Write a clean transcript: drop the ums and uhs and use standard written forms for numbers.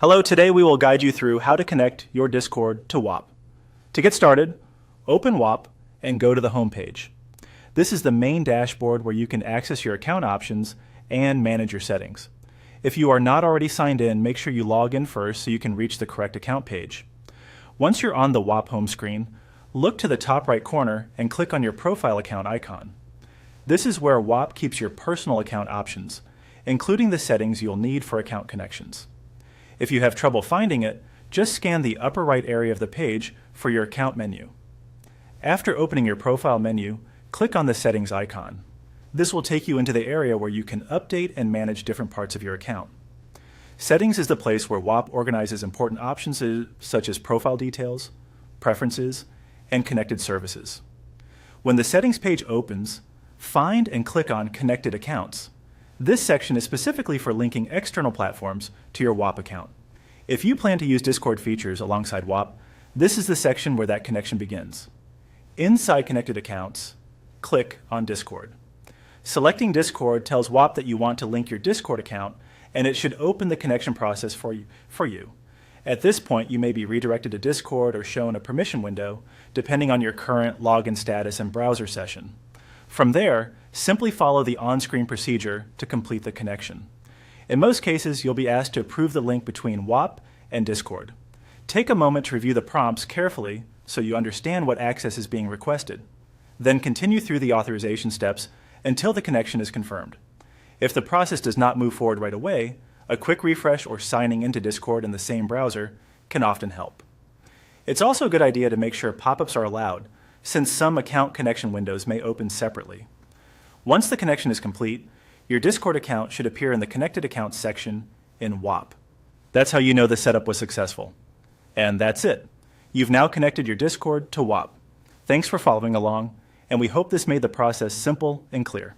Hello, today we will guide you through how to connect your Discord to Whop. To get started, open Whop and go to the home page. This is the main dashboard where you can access your account options and manage your settings. If you are not already signed in, make sure you log in first so you can reach the correct account page. Once you're on the Whop home screen, look to the top right corner and click on your profile account icon. This is where Whop keeps your personal account options, including the settings you'll need for account connections. If you have trouble finding it, just scan the upper right area of the page for your account menu. After opening your profile menu, click on the settings icon. This will take you into the area where you can update and manage different parts of your account. Settings is the place where Whop organizes important options such as profile details, preferences, and connected services. When the settings page opens, find and click on Connected Accounts. This section is specifically for linking external platforms to your Whop account. If you plan to use Discord features alongside Whop, this is the section where that connection begins. Inside Connected Accounts, click on Discord. Selecting Discord tells Whop that you want to link your Discord account, and it should open the connection process for you. At this point, you may be redirected to Discord or shown a permission window, depending on your current login status and browser session. From there, simply follow the on-screen procedure to complete the connection. In most cases, you'll be asked to approve the link between Whop and Discord. Take a moment to review the prompts carefully so you understand what access is being requested. Then continue through the authorization steps until the connection is confirmed. If the process does not move forward right away, a quick refresh or signing into Discord in the same browser can often help. It's also a good idea to make sure pop-ups are allowed, since some account connection windows may open separately. Once the connection is complete, your Discord account should appear in the Connected Accounts section in Whop. That's how you know the setup was successful. And that's it. You've now connected your Discord to Whop. Thanks for following along, and we hope this made the process simple and clear.